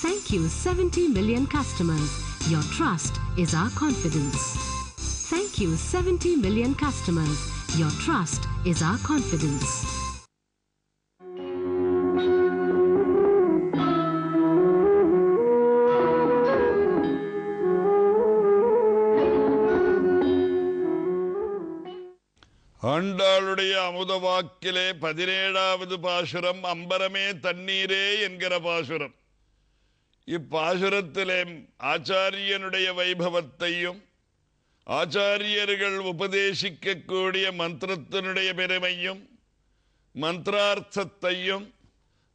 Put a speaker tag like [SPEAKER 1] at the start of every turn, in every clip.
[SPEAKER 1] Thank you 70 million customers. Your trust is our confidence. Thank you 70 million customers. Your trust is our confidence.
[SPEAKER 2] ஆண்டாளுடைய அமுத வாக்கிலே 17வது பாசுரம் அம்பரமே தண்ணீரே என்கிற பாசுரம். இப்பாசுரத்திலே ஆச்சாரியனுடைய வைபவத்தையும் ஆச்சாரியர்கள் உபதேசிக்கக்கூடிய மந்திரத்தினுடைய பெருமையும் மந்திரார்த்தத்தையும்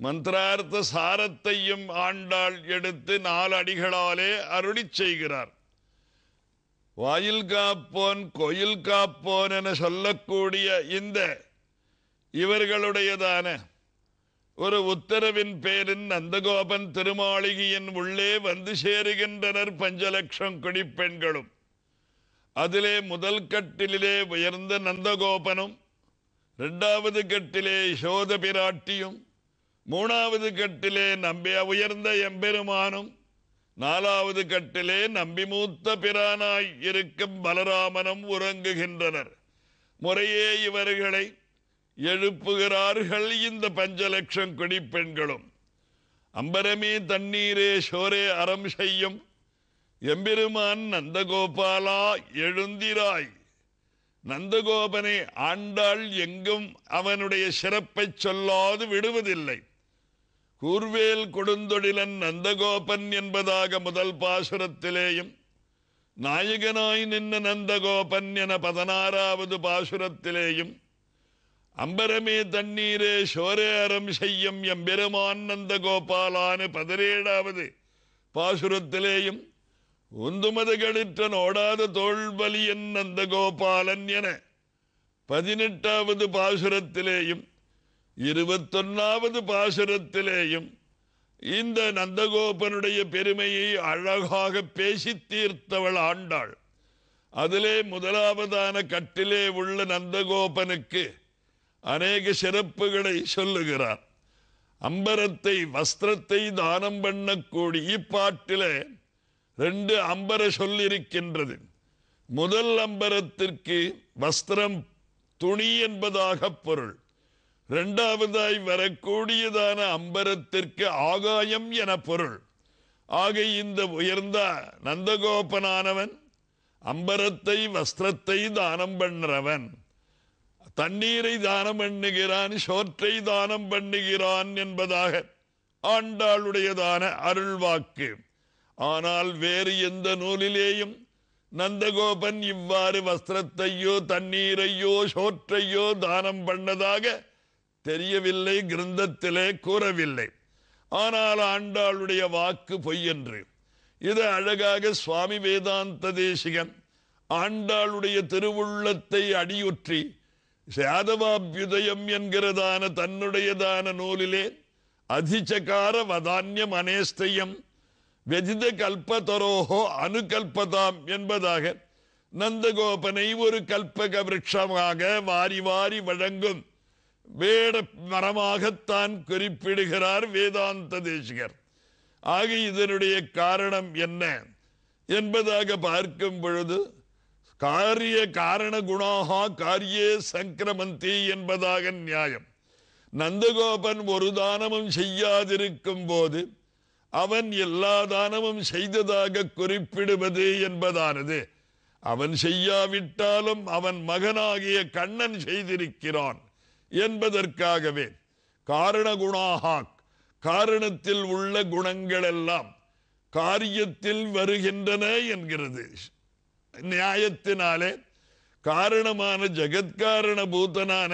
[SPEAKER 2] மந்திரார்த்த சாரத்தையும் ஆண்டாள் எடுத்து 4 அடிகளாலே அருளிச் செய்கிறார். வாயில் காப்போன் கோயில் காப்போன் என சொல்லக்கூடிய இந்த இவர்களுடையதான ஒரு உத்தரவின் பேரின் நந்தகோபன் திருமாளிகையின் உள்ளே வந்து சேருகின்றனர் 5 லட்சம் குடிப்பெண்களும். அதிலே முதல் கட்டிலே உயர்ந்த நந்தகோபனும், 2வது கட்டிலே யசோத பிராட்டியும், 3வது கட்டிலே நம்பி உயர்ந்த எம்பெருமானும், 4வது கட்டிலே நம்பி மூத்த பிரானாய் இருக்கும் பலராமனும் உறங்குகின்றனர். முறையே இவர்களை எழுப்புகிறார்கள் இந்த 5 லட்சம் குடிப்பெண்களும். அம்பரமே தண்ணீரே சோரே அறம் செய்யும் எம்பெருமான் நந்தகோபாலா எழுந்திராய். நந்தகோபனை ஆண்டாள் எங்கும் அவனுடைய சிறப்பை சொல்லாது விடுவதில்லை. கூர்வேல் கொடுந்தொழிலன் நந்தகோபன் என்பதாக முதல் பாசுரத்திலேயும், நாயகனாய் நின்ன நந்தகோபன் என 16வது பாசுரத்திலேயும், அம்பரமே தண்ணீரே சோரே அறம் செய்யும் எம்பெருமான் நந்தகோபாலான்னு 17வது பாசுரத்திலேயும், உந்துமதுகளிற்ற ஓடாத தோல்வலியன் நந்தகோபாலன் என 18வது பாசுரத்திலேயும், 21வது பாசுரத்திலேயும் இந்த நந்தகோபனுடைய பெருமையை அழகாக பேசி தீர்த்தவள் ஆண்டாள். அதிலே முதலாவதான கட்டிலே உள்ள நந்தகோபனுக்கு அநேக சிறப்புகளை சொல்லுகிறார். அம்பரத்தை வஸ்திரத்தை தானம் பண்ணக்கூடிய இப்பாட்டிலே 2 அம்பர சொல்லிருக்கின்றது. முதல் அம்பரத்திற்கு வஸ்திரம் துணி என்பதாக பொருள். 2வதாய் வரக்கூடியதான அம்பரத்திற்கு ஆகாயம் என பொருள். ஆக இந்த உயர்ந்த நந்தகோபனானவன் அம்பரத்தை வஸ்திரத்தை தானம் பண்ணுறவன், தண்ணீரை தானம் பண்ணுகிறான், சோற்றை தானம் பண்ணுகிறான் என்பதாக ஆண்டாளுடையதான அருள்வாக்கு. ஆனால் வேறு எந்த நூலிலேயும் நந்தகோபன் இவ்வாறு வஸ்திரத்தையோ தண்ணீரையோ சோற்றையோ தானம் பண்ணதாக தெரியவில்லை, கிரந்தத்திலே கூறவில்லை. ஆனால் ஆண்டாளுடைய வாக்கு பொய்யென்று இது அழகாக சுவாமி வேதாந்த தேசிகன் ஆண்டாளுடைய திருவுள்ளத்தை அடியுற்றி யாதவாபியுதயம் என்கிறதான தன்னுடையதான நூலிலே அதிச்சகார வதான்யம் அனேஸ்தயம் வெதித கல்பதரோஹோ அனுகல்பதாம் என்பதாக நந்தகோபனை ஒரு கல்பக விருட்சமாக வாரி வாரி வழங்கும் வேட மரமாகத்தான் குறிப்பிடுகிறார் வேதாந்த தேசிகர். ஆக இதனுடைய காரணம் என்ன என்பதாக பார்க்கும் பொழுது, காரிய காரண குணாகா காரியே சங்கிரமந்தி என்பதாக நியாயம். நந்தகோபன் ஒரு தானமும் செய்யாதிருக்கும் போது அவன் எல்லா தானமும் செய்ததாக குறிப்பிடுவது என்பதானது, அவன் செய்யாவிட்டாலும் அவன் மகனாகிய கண்ணன் செய்திருக்கிறான் என்பதற்காகவே காரண குணாகா, காரணத்தில் உள்ள குணங்கள் எல்லாம் காரியத்தில் வருகின்றன என்கிறது நியாயத்தினாலே. காரணமான ஜகத்காரண பூதனான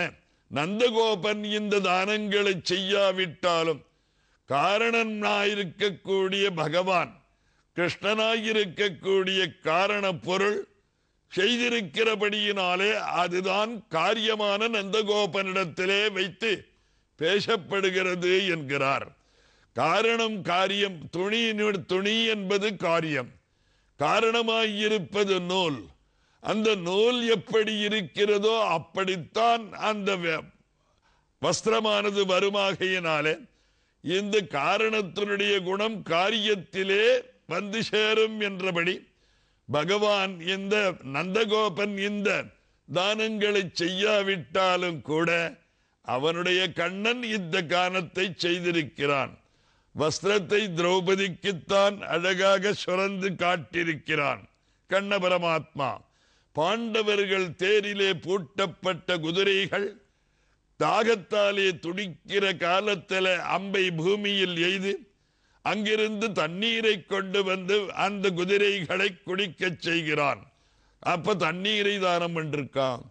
[SPEAKER 2] நந்தகோபன் இந்த தானங்களை செய்யாவிட்டாலும் காரணனாயிருக்கக்கூடிய பகவான் கிருஷ்ணனாயிருக்கக்கூடிய காரண பொருள் செய்திருக்கிறபடியினாலே அதுதான் காரியமான நந்தகோபனிடத்திலே வைத்து பேசப்படுகிறது என்கிறார். காரணம் காரியம், துணி என்பது காரியம், காரணமாயிருப்பது நூல். அந்த நூல் எப்படி இருக்கிறதோ அப்படித்தான் அந்த வஸ்திரமானது வருமாகையினாலே இந்த காரணத்தினுடைய குணம் காரியத்திலே வந்து சேரும் என்றபடி பகவான் இந்த நந்தகோபன் இந்த தானங்களை செய்யாவிட்டாலும் கூட அவனுடைய கண்ணன் இந்த காரணத்தை செய்திருக்கிறான். வஸ்திரத்தை திரௌபதிக்குத்தான் அழகாக சுரந்து காட்டியிருக்கிறான் கண்ண பரமாத்மா. பாண்டவர்கள் தேரிலே பூட்டப்பட்ட குதிரைகள் தாகத்தாலே துடிக்கிற காலத்தில் அம்பை பூமியில் எய்து அங்கிருந்து தண்ணீரை கொண்டு வந்து அந்த குதிரைகளை குடிக்க செய்கிறான். அப்ப தண்ணீரை தானம் பண்ணிருக்கான்.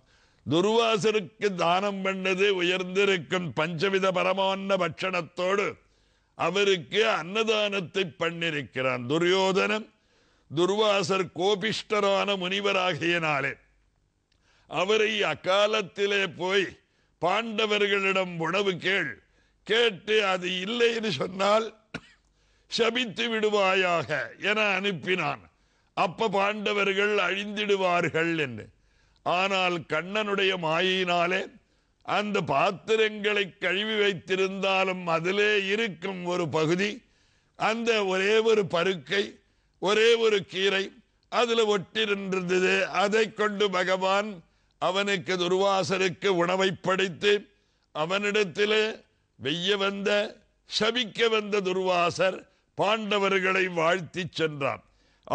[SPEAKER 2] துர்வாசருக்கு தானம் பண்ணது உயர்ந்திருக்கும் பஞ்சவித பரமான்ன பட்சணத்தோடு அவருக்கு அன்னதானத்தை பண்ணிருக்கிறான். துரியோதனன் துர்வாசர் கோபிஷ்டரான முனிவராகியனாலே அவரை அக்காலத்திலே போய் பாண்டவர்களிடம் உணவு கேட்டு அது இல்லை என்று சொன்னால் சபித்து விடுவாயாக என அனுப்பினான். அப்ப பாண்டவர்கள் அழிந்திடுவார்கள் என்று. ஆனால் கண்ணனுடைய மாயினாலே அந்த பாத்திரங்களை கழுவி வைத்திருந்தாலும் அதிலே இருக்கும் ஒரு பகுதி, அந்த ஒரே ஒரு பருக்கை, ஒரே ஒரு கீரை அதுல ஒட்டிருந்தது. அதை கொண்டு பகவான் அவனுக்கு துர்வாசருக்கு உணவை படைத்து அவனிடத்திலே வெய்ய வந்த சபிக்க வந்த துர்வாசர் பாண்டவர்களை வாழ்த்தி சென்றார்.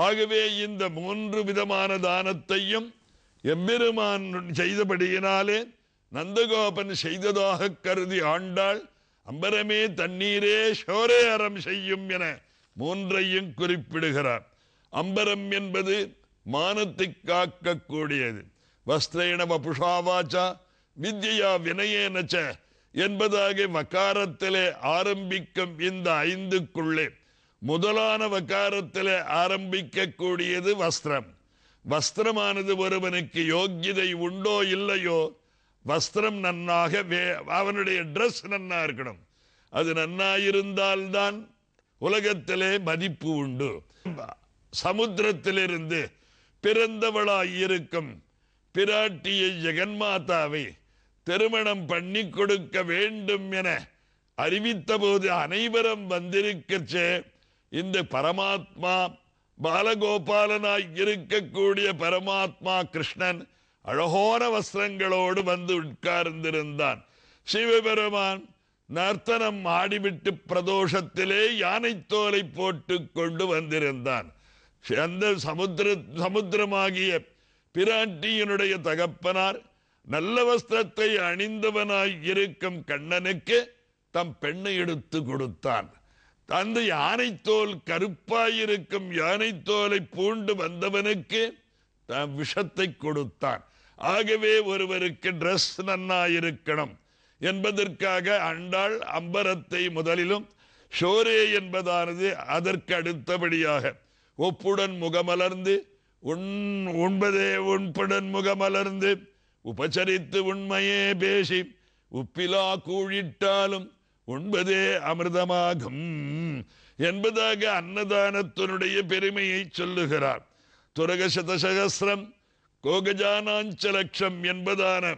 [SPEAKER 2] ஆகவே இந்த 3 விதமான தானத்தையும் எம்பெருமான் செய்தபடியினாலே நந்தகோபன் செய்ததாக கருதி ஆண்டாள் அம்பரமே தண்ணீரே ஷோரே அறம் செய்யும் என 3ஐயும் குறிப்பிடுகிறார். அம்பரம் என்பது மானத்தை காக்கக்கூடியது. வஸ்திரேண வபுஷாவாச்சா வித்யா வினயேனச்ச என்பதாக வகாரத்திலே ஆரம்பிக்கும் இந்த 5க்குள்ளே முதலான வகாரத்திலே ஆரம்பிக்கக்கூடியது வஸ்திரம். வஸ்திரமானது ஒருவனுக்கு யோக்கியதை உண்டோ இல்லையோ, வஸ்திரம் நன்னாக அவனுடைய டிரெஸ் நன்னா இருக்கணும். அது நன்னாயிருந்தால்தான் உலகத்திலே மதிப்பு உண்டு. சமுத்திரத்திலிருந்து பிறந்தவளாயிருக்கும் பிராட்டியை ஜெகன்மாதாவை திருமணம் பண்ணி கொடுக்க வேண்டும் என அறிவித்த போது அனைவரும் வந்திருக்கச்சே இந்த பரமாத்மா பாலகோபாலனாய் இருக்கக்கூடிய பரமாத்மா கிருஷ்ணன் அழகான வஸ்திரங்களோடு வந்து உட்கார்ந்திருந்தான். சிவபெருமான் நர்த்தனம் ஆடிவிட்டு பிரதோஷத்திலே யானை தோலை போட்டு கொண்டு வந்திருந்தான். அந்த சமுத்திரமாகிய பிராட்டியினுடைய தகப்பனார் நல்ல வஸ்திரத்தை அணிந்தவனாய் இருக்கும் கண்ணனுக்கு தம் பெண்ணை எடுத்து கொடுத்தான். அந்த யானை தோல் கருப்பாயிருக்கும் யானை தோலை பூண்டு வந்தவனுக்கு தம் விஷத்தை கொடுத்தான். ஆகவே ஒருவருக்கு டிரெஸ் நன்னாயிருக்கணும் என்பதற்காக ஆண்டாள் அம்பரத்தை முதலிலும் ஷோரே என்பதானது அதற்கு அடுத்தபடியாக ஒப்புடன் முகமலர்ந்து உண்பதே உண்புடன் முகமலர்ந்து உபசரித்து உண்மையே பேசி உப்பிலா கூழிட்டாலும் உண்பதே அமிர்தமாகும் என்பதாக அன்னதானத்தினுடைய பெருமையை சொல்லுகிறார். துரகசதசகஸ்ரம் கோகஜானாஞ்சலட்சம் என்பதான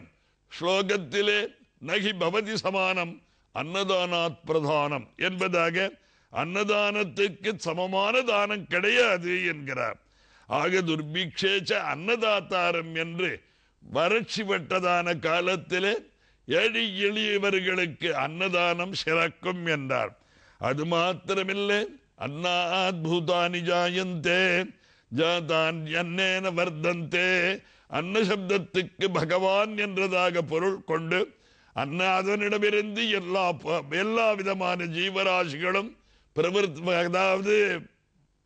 [SPEAKER 2] ஸ்லோகத்திலே நகி பவதி சமானம் அன்னதானாத் பிரதானம் என்பதாக அன்னதானத்துக்கு சமமான தானம் கிடையாது என்கிறார். ஆக துர்பிக்ஷேச்ச அன்னதாத்தாரம் என்று வறட்சி பட்டதான காலத்திலே ஏழை எளியவர்களுக்கு அன்னதானம் சிறக்கும் என்றார். அது மாத்திரமில்லை, அன்னாத் பூதானி ஜாயந்தே ஜாதான் அன்னேன வர்தந்தே. அன்ன சப்தத்துக்கு பகவான் என்றதாக பொருள் கொண்டு அதனிடமிருந்து எல்லா விதமான ஜீவராசிகளும் அதாவது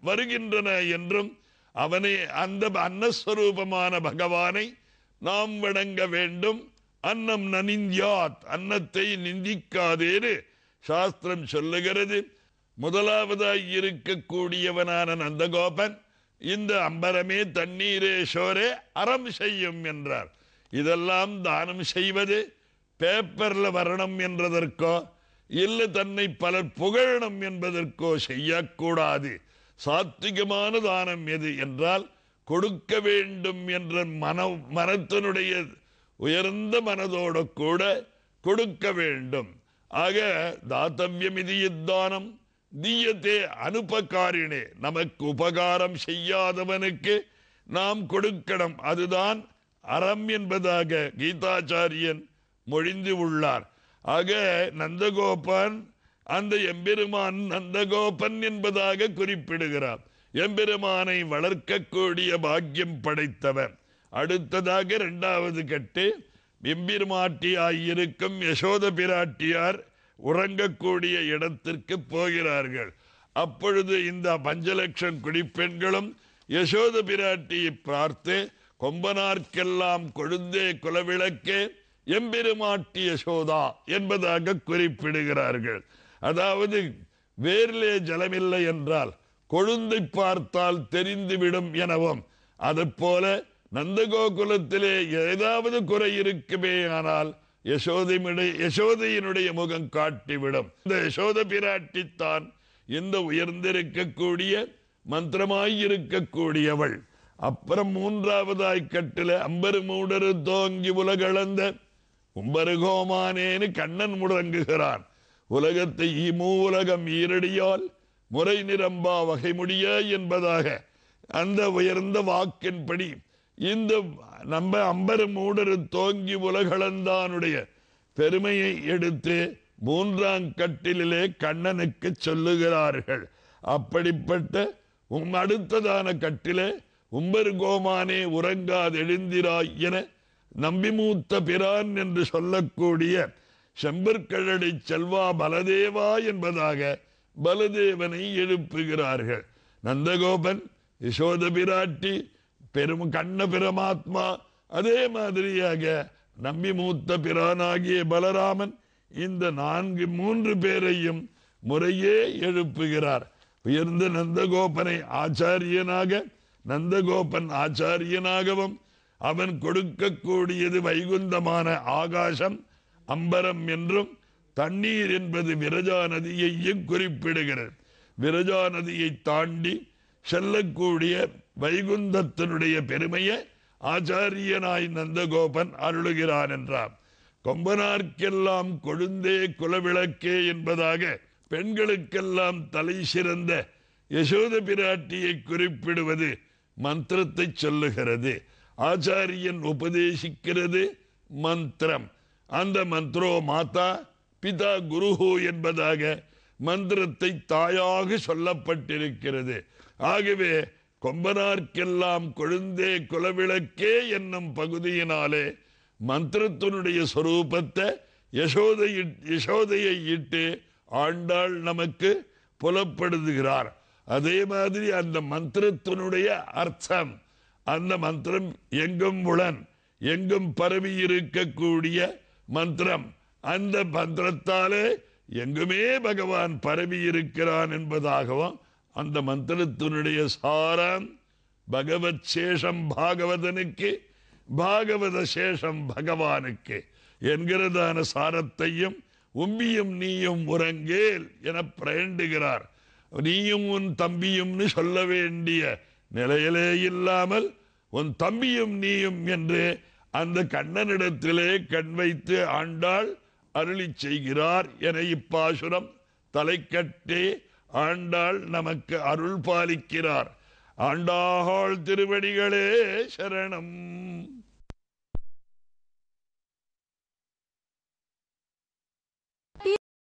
[SPEAKER 2] வருகின்றன என்றும் அவனை அந்த அன்னஸ்வரூபமான பகவானை நாம் வணங்க வேண்டும். அன்னம் நனிந்தியாத், அன்னத்தை நிந்திக்காதேன்னு சாஸ்திரம் சொல்லுகிறது. முதலாவதாய் இருக்கக்கூடியவனான நந்தகோபன் இந்த அம்பரமே தண்ணீரே ஷோரே அறம் செய்யும் என்றார். இதெல்லாம் தானம் செய்வது பேப்பர்ல வரணும் என்றதற்கோ இல்லை தன்னை பலர் புகழணும் என்பதற்கோ செய்யக்கூடாது. சாத்விகமான தானம் எது என்றால் கொடுக்க வேண்டும் என்ற மனத்தினுடைய உயர்ந்த மனதோடு கூட கொடுக்க வேண்டும். ஆக தாத்தவியம் இது இத்தானம் தீயத்தே அனுபகாரினே, நமக்கு உபகாரம் செய்யாதவனுக்கு நாம் கொடுக்கணும். அதுதான் அறம் என்பதாக கீதாச்சாரியன் மொழிந்து உள்ளார். ஆக நந்தகோபன் அந்த எம்பெருமான் நந்தகோபன் என்பதாக குறிப்பிடுகிறார். எம்பெருமானை வளர்க்கக்கூடிய பாக்கியம் படைத்தவன். அடுத்ததாக 2வது கட்டு எம்பெருமாட்டியாயிருக்கும் யசோத பிராட்டியார் உறங்கக்கூடிய இடத்திற்கு போகிறார்கள். அப்பொழுது இந்த 5 லட்சம் குடிப்பெண்களும் யசோத பிராட்டியை பார்த்து கொம்பனார்க்கெல்லாம் கொழுந்தே குலவிளக்கே எம்பெருமாட்டி யசோதா என்பதாக குறிப்பிடுகிறார்கள். அதாவது வேரிலே ஜலமில்லை என்றால் கொழுந்தை பார்த்தால் தெரிந்துவிடும் எனவும், அதுபோல நந்தகோகுலத்திலே ஏதாவது குறை இருக்குமே ஆனால் யசோதையினுடைய முகம் காட்டிவிடும். இந்த யசோத பிராட்டித்தான் இந்த உயர்ந்திருக்கக்கூடிய மந்திரமாயிருக்கக்கூடியவள். அப்புறம் 3வதாய் கட்டில அம்பரு மூடரு தோங்கி உலகளந்த உம்பருகோமானேன்னு கண்ணன் முழங்குகிறான். உலகத்தை மூவுலகம் ஈரடியால் முறை நிரம்பா வகை முடிய என்பதாக அந்த உயர்ந்த வாக்கின்படி இந்த நம்ம அம்பரு மூடரு தோங்கி உலகளந்தானுடைய பெருமையை எடுத்து மூன்றாம் கட்டிலே கண்ணனுக்கு சொல்லுகிறார்கள். அப்படிப்பட்ட அடுத்ததான கட்டிலே உம்பர் கோமானே உறங்காதெழுந்திராய் என நம்பி மூத்த பிரான் என்று சொல்லக்கூடிய செம்பற்கழடை செல்வா பலதேவா என்பதாக பலதேவனை எழுப்புகிறார்கள். நந்தகோபன், யசோத பிராட்டி, கண்ண பிரமாத்மா, அதே மாதிரியாக நம்பி மூத்த பிரானாகிய பலராமன், இந்த 3 பேரையும் முறையே எழுப்புகிறார். உயர்ந்த நந்தகோபனை ஆச்சாரியனாக, நந்தகோபன் ஆச்சாரியனாகவும், அவன் கொடுக்கக்கூடியது வைகுந்தமான ஆகாசம் அம்பரம் என்றும், தண்ணீர் என்பது விரஜா நதியையும் குறிப்பிடுகிறது. விரஜா நதியை தாண்டி செல்லக்கூடிய வைகுந்தத்தினுடைய பெருமையை ஆச்சாரியனாய் நந்தகோபன் அருளுகிறான் என்றார். கொம்பனார்க்கெல்லாம் கொழுந்தே குலவிளக்கே என்பதாக பெண்களுக்கெல்லாம் தலை சிறந்த யசோத பிராட்டியை குறிப்பிடுவது மந்திரத்தை சொல்லுகிறது. ஆச்சாரியன் உபதேசிக்கிறது மந்திரம். அந்த மந்திரோ மாதா பிதா குருஹோ என்பதாக மந்திரத்தை தாயாக சொல்லப்பட்டிருக்கிறது. ஆகவே கொம்பனார்க்கெல்லாம் கொழுந்தே குலவிளக்கே என்னும் பகுதியினாலே மந்திரத்தினுடைய சொரூபத்தை யசோதையை இட்டு ஆண்டாள் நமக்கு புலப்படுத்துகிறார். அதே மாதிரி அந்த மந்திரத்தினுடைய அர்த்தம், அந்த மந்திரம் எங்கும் உளன், எங்கும் பரவி இருக்கக்கூடிய மந்திரம். அந்த மந்திரத்தாலே எங்குமே பகவான் பரவி இருக்கிறான் என்பதாகவும், அந்த மந்திரத்தினுடைய சாரம் பகவத் சேஷம் பாகவதனுக்கு, பாகவத சேஷம் பகவானுக்கு என்கிறதான சாரத்தையும் உம்பியும் நீயும் உறங்கேல் என பிரயண்டுகிறார். நீயும் உன் தம்பியும்னு சொல்ல வேண்டிய நிலையிலே இல்லாமல் உன் தம்பியும் நீயும் என்று அந்த கண்ணனிடத்திலே கண் வைத்து ஆண்டாள் அருளி செய்கிறார் என இப்பாசுரம் தலைக்கட்டே ஆண்டாள் நமக்கு அருள் பாலிக்கிறார். ஆண்டாள் திருவடிகளே சரணம்.